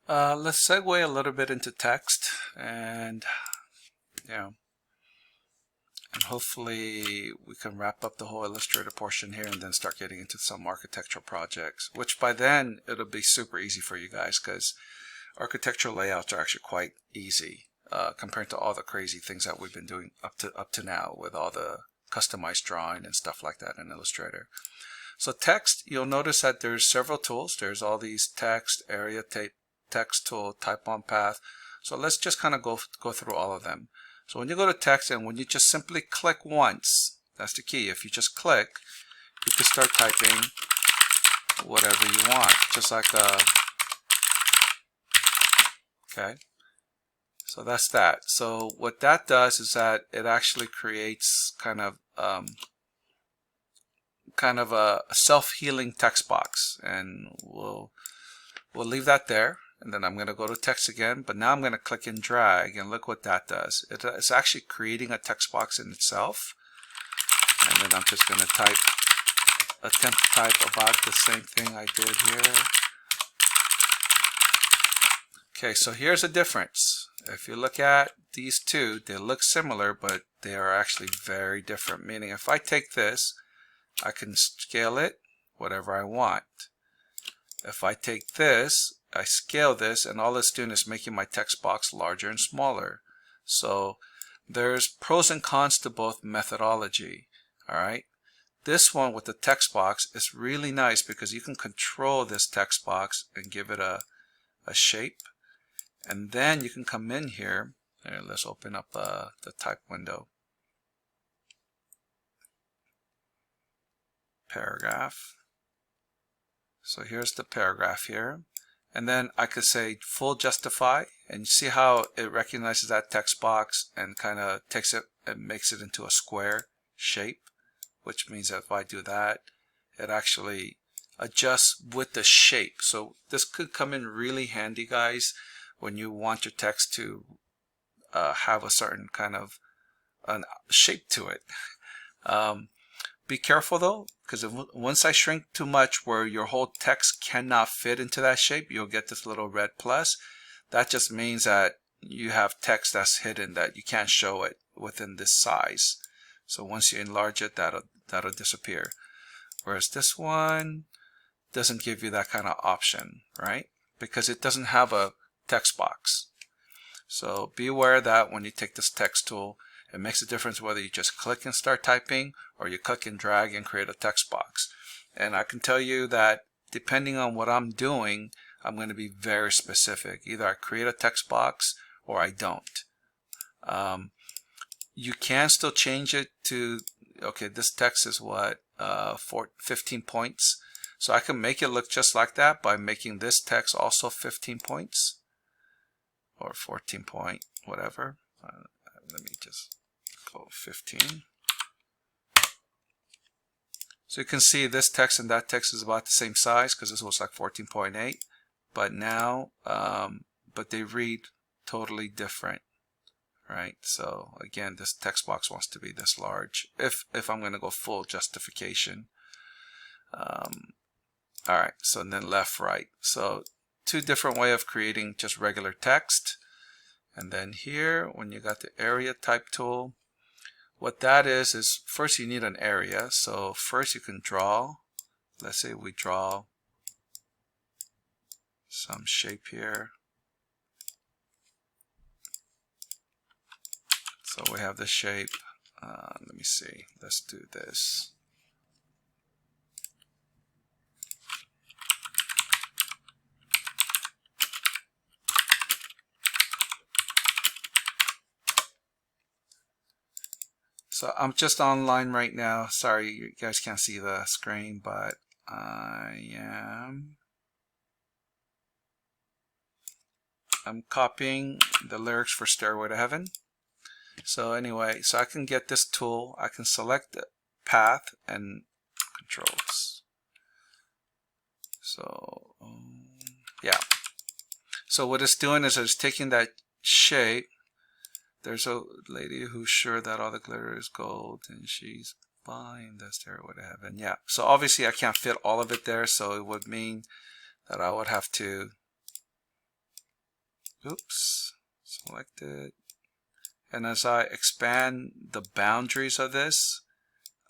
Let's segue a little bit into text, and you know, and hopefully we can wrap up the whole Illustrator portion here and then start getting into some architectural projects, which by then it'll be super easy for you guys because architectural layouts are actually quite easy compared to all the crazy things that we've been doing up to now with all the customized drawing and stuff like that in Illustrator. So text, you'll notice that there's several tools. There's all these text, area, text tool, type on path. So let's just kind of go through all of them. So when you go to text and when you just simply click once, that's the key. If you just click, you can start typing whatever you want, just like okay. So that's that. So what that does is that it actually creates kind of a self-healing text box, and we'll leave that there. And then I'm going to go to text again, but now I'm going to click and drag, and look what that does. It's actually creating a text box in itself. And then I'm just going to attempt to type about the same thing I did here. Okay, so here's a difference. If you look at these two, they look similar, but they are actually very different. Meaning if I take this, I can scale it whatever I want. If I take this, I scale this, and all it's doing is making my text box larger and smaller. So there's pros and cons to both methodology. Alright, this one with the text box is really nice because you can control this text box and give it a shape, and then you can come in here. Let's open up the type window. Paragraph. So here's the paragraph here, and then I could say full justify, and you see how it recognizes that text box and kind of takes it and makes it into a square shape, which means that if I do that, it actually adjusts with the shape. So this could come in really handy, guys, when you want your text to have a certain kind of shape to it. Be careful though, because once I shrink too much where your whole text cannot fit into that shape, you'll get this little red plus. That just means that you have text that's hidden, that you can't show it within this size. So once you enlarge it, that'll disappear. Whereas this one doesn't give you that kind of option, right? Because it doesn't have a text box. So be aware that when you take this text tool, it makes a difference whether you just click and start typing or you click and drag and create a text box. And I can tell you that depending on what I'm doing, I'm going to be very specific. Either I create a text box or I don't. You can still change it to, okay, this text is what, 15 points. So I can make it look just like that by making this text also 15 points or 14 point, whatever. Let me just go 15. So you can see this text and that text is about the same size because this was like 14.8, but now, but they read totally different, right? So again, this text box wants to be this large if I'm going to go full justification. All right, so then left, right. So two different way of creating just regular text. And then here, when you got the area type tool, what that is first you need an area. So first you can draw, let's say we draw some shape here. So we have the shape. Let me see, let's do this. So I'm just online right now. Sorry, you guys can't see the screen, but I'm copying the lyrics for Stairway to Heaven. So anyway, so I can get this tool. I can select the path and controls. So yeah. So what it's doing is it's taking that shape. There's a lady who's sure that all the glitter is gold and she's buying the Stairway to Heaven. Yeah, so obviously I can't fit all of it there, so it would mean that I would have to oops, selected. And as I expand the boundaries of this,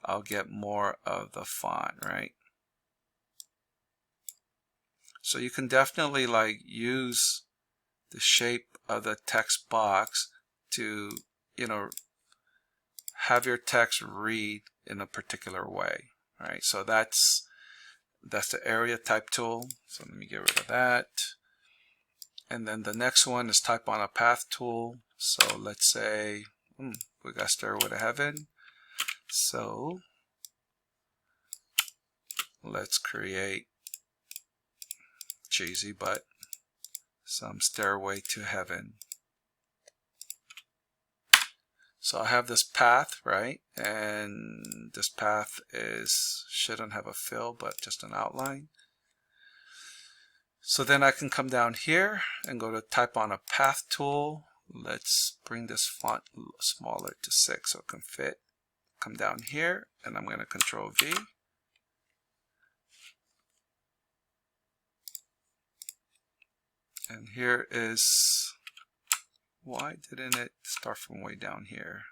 I'll get more of the font, right? So you can definitely like use the shape of the text box to, you know, have your text read in a particular way, right? So that's the area type tool. So let me get rid of that. And then the next one is type on a path tool. So let's say we got Stairway to Heaven. So let's create cheesy, but some Stairway to Heaven. So I have this path, right? And this path shouldn't have a fill, but just an outline. So then I can come down here and go to type on a path tool. Let's bring this font a little smaller to 6 so it can fit. Come down here and I'm going to Control V. And here is, why didn't it start from way down here?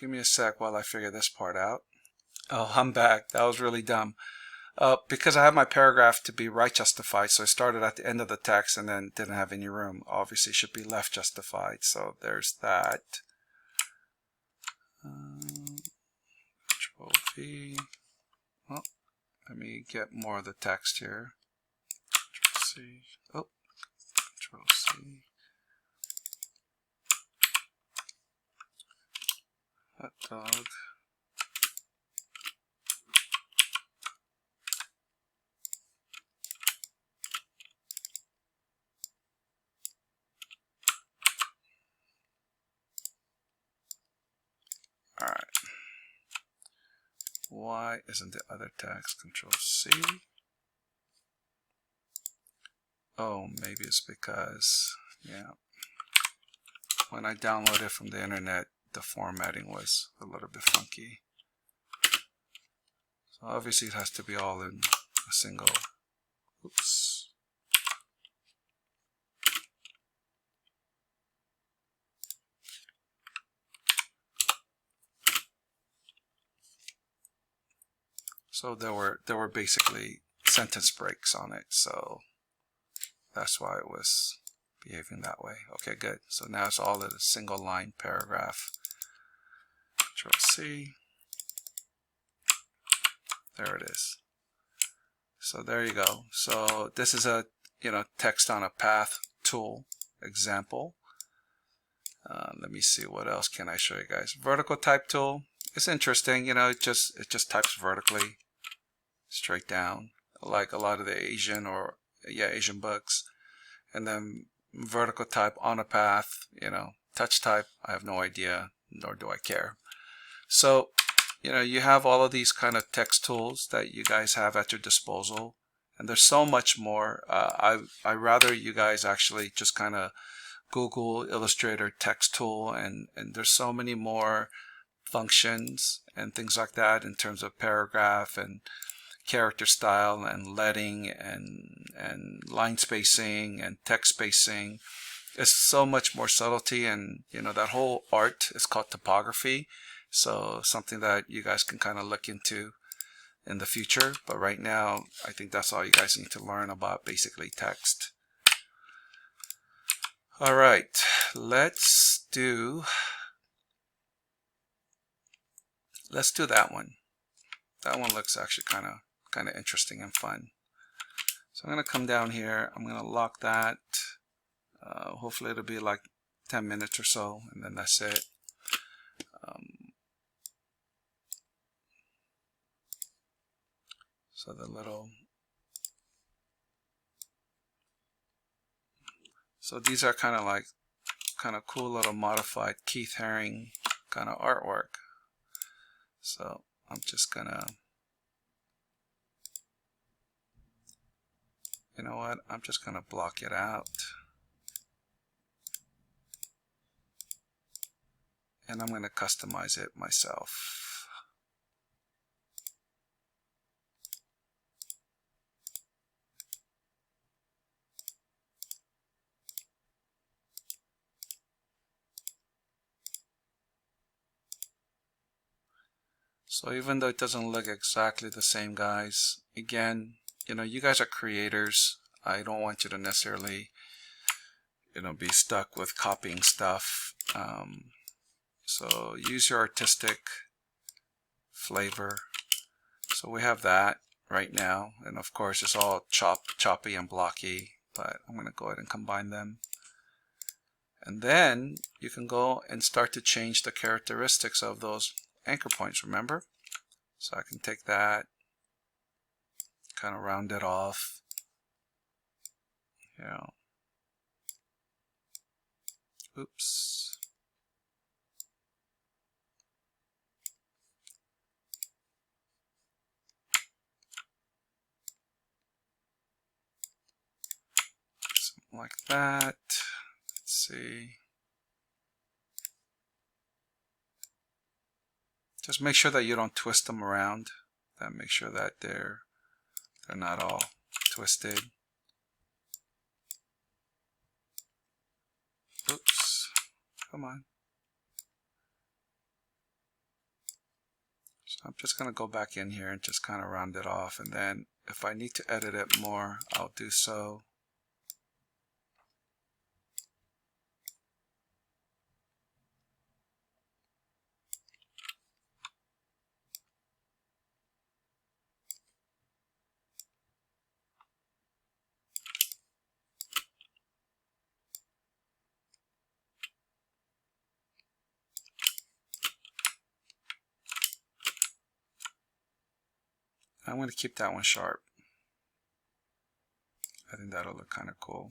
Give me a sec while I figure this part out. Oh, I'm back. That was really dumb. Because I have my paragraph to be right justified, so I started at the end of the text and then didn't have any room. Obviously, it should be left justified, so there's that. Control V. Oh, let me get more of the text here. Control C. Oh, Control C. Hot dog. All right. Why isn't the other text? Control C. Oh, maybe it's because, yeah, when I downloaded from the internet, the formatting was a little bit funky. So obviously it has to be all in a single, oops. So there were basically sentence breaks on it, so that's why it was behaving that way. Okay, good. So now it's all in a single line paragraph. Control C. There it is. So there you go. So this is a text on a path tool example. Let me see, what else can I show you guys. Vertical type tool. It's interesting. It just types vertically, straight down, like a lot of the Asian books. And then vertical type on a path. Touch type. I have no idea, nor do I care. So you have all of these kind of text tools that you guys have at your disposal, and there's so much more. I rather you guys actually just kind of Google Illustrator text tool, and there's so many more functions and things like that in terms of paragraph and character style and leading and line spacing and text spacing. It's so much more subtlety, and that whole art is called typography. So something that you guys can kind of look into in the future. But right now, I think that's all you guys need to learn about basically text. All right, let's do that one. That one looks actually kind of interesting and fun. So I'm going to come down here. I'm going to lock that. Hopefully it'll be like 10 minutes or so, and then that's it. So so these are kind of like kind of cool little modified Keith Haring kind of artwork. So I'm just gonna, you know what, I'm just gonna block it out. And I'm gonna customize it myself. So even though it doesn't look exactly the same, guys, again, you know, you guys are creators. I don't want you to necessarily, you know, be stuck with copying stuff. So use your artistic flavor. So we have that right now, and of course it's all choppy and blocky, but I'm going to go ahead and combine them. And then you can go and start to change the characteristics of those anchor points, remember? So I can take that, kind of round it off, you know. Oops. Something like that. Let's see. Just make sure that you don't twist them around. Then make sure that they're not all twisted. Oops. Come on. So I'm just going to go back in here and just kind of round it off, and then if I need to edit it more, I'll do so. I'm going to keep that one sharp. I think that'll look kind of cool.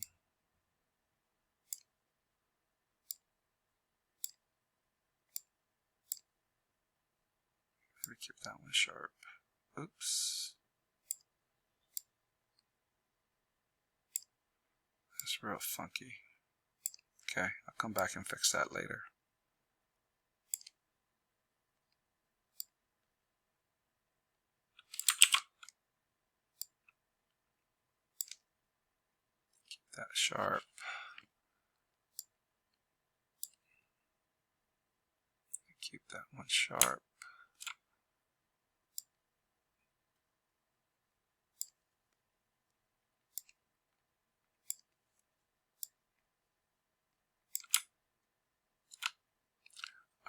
Maybe keep that one sharp. Oops. That's real funky. Okay, I'll come back and fix that later. Keep that sharp. Keep that one sharp.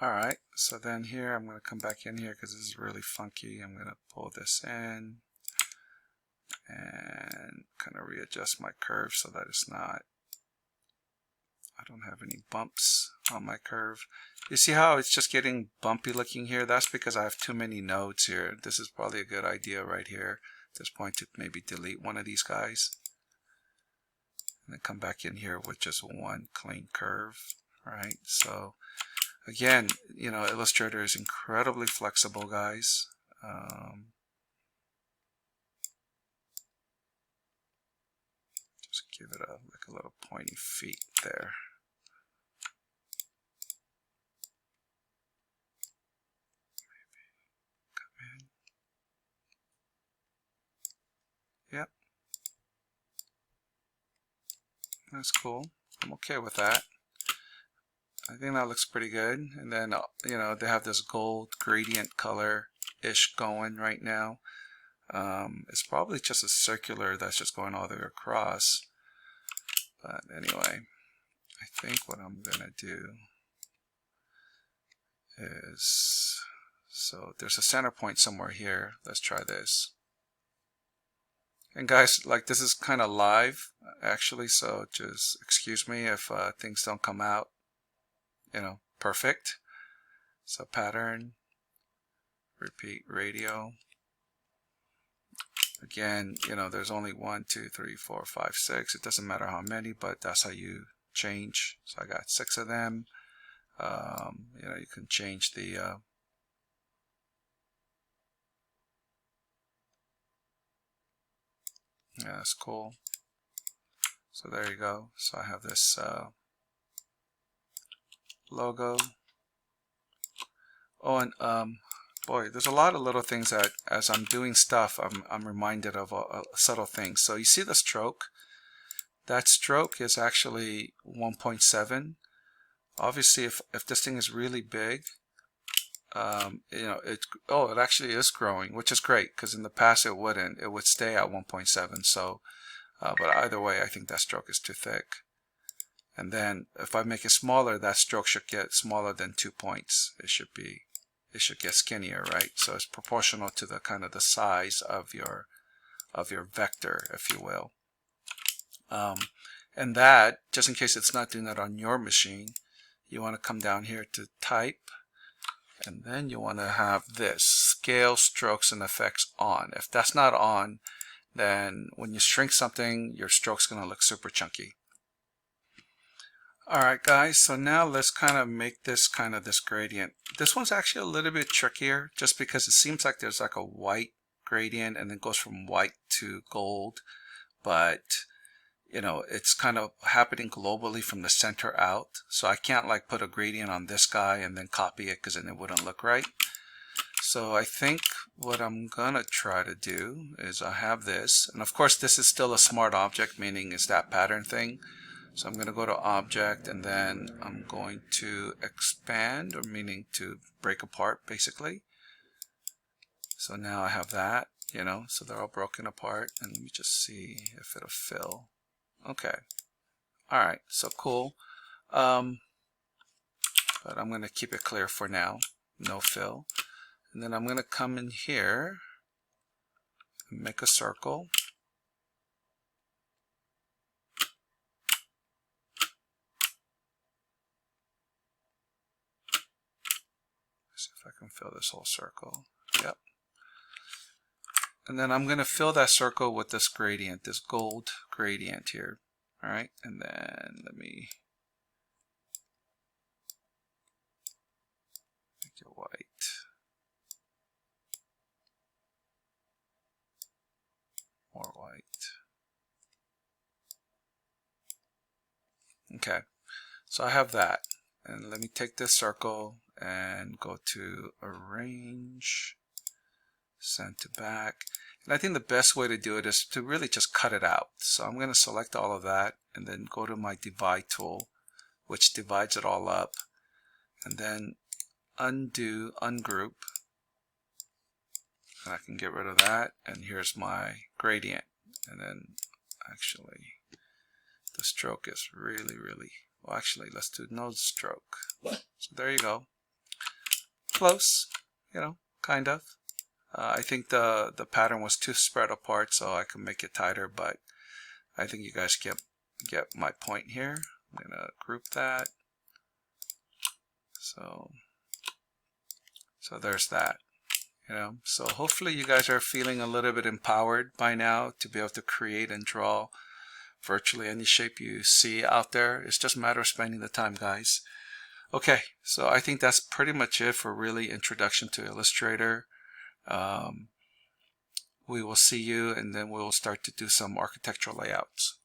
Alright, so then here I'm going to come back in here because this is really funky. I'm going to pull this in and kind of readjust my curve so that it's not, I don't have any bumps on my curve. You see how it's just getting bumpy looking here? That's because I have too many nodes here. This is probably a good idea right here at this point to maybe delete one of these guys and then come back in here with just one clean curve. Right, so again, you know, Illustrator is incredibly flexible, guys. Just give it like a little pointy feet there. Maybe come in. Yep, that's cool. I'm okay with that. I think that looks pretty good. And then, you know, they have this gold gradient color-ish going right now. It's probably just a circular that's just going all the way across. But anyway, I think what I'm going to do is, so there's a center point somewhere here. Let's try this. And guys, like this is kind of live actually, so just excuse me if things don't come out, you know, perfect. So pattern, repeat radio. Again, you know, there's only 1, 2, 3, 4, 5, 6. It doesn't matter how many, but that's how you change. So I got 6 of them. You know, you can change the yeah, that's cool. So there you go. So I have this logo. Oh, and boy, there's a lot of little things that as I'm doing stuff, I'm reminded of subtle things. So you see the stroke? That stroke is actually 1.7. Obviously, if this thing is really big, you know, it actually is growing, which is great, because in the past it wouldn't. It would stay at 1.7. So, but either way, I think that stroke is too thick. And then if I make it smaller, that stroke should get smaller than 2 points. It should get skinnier, right? So it's proportional to the kind of the size of your vector, if you will. And that, just in case it's not doing that on your machine, you want to come down here to type, and then you want to have this scale, strokes, and effects on. If that's not on, then when you shrink something, your stroke's going to look super chunky. Alright guys, so now let's kind of make this this gradient. This one's actually a little bit trickier just because it seems like there's like a white gradient and then goes from white to gold, but you know, it's kind of happening globally from the center out. So I can't like put a gradient on this guy and then copy it, because then it wouldn't look right. So I think what I'm gonna try to do is I have this, and of course this is still a smart object, meaning it's that pattern thing. So I'm going to go to object, and then I'm going to expand, or meaning to break apart basically. So now I have that, you know, so they're all broken apart, and let me just see if it'll fill. Okay. Alright, so cool. But I'm going to keep it clear for now, no fill. And then I'm going to come in here and make a circle. See if I can fill this whole circle. Yep. And then I'm going to fill that circle with this gradient, this gold gradient here. Alright, and then let me make it white. More white. Okay, so I have that. And let me take this circle and go to arrange, send to back. And I think the best way to do it is to really just cut it out. So I'm going to select all of that and then go to my divide tool, which divides it all up, and then undo, ungroup, and I can get rid of that, and here's my gradient. And then actually the stroke is really, well, actually let's do no stroke. So there you go. Close, you know, kind of. I think the pattern was too spread apart, so I can make it tighter, but I think you guys get my point here. I'm gonna group that. So there's that. You know, so hopefully you guys are feeling a little bit empowered by now to be able to create and draw virtually any shape you see out there. It's just a matter of spending the time, guys. Okay, so I think that's pretty much it for really introduction to Illustrator. We will see you, and then we'll start to do some architectural layouts.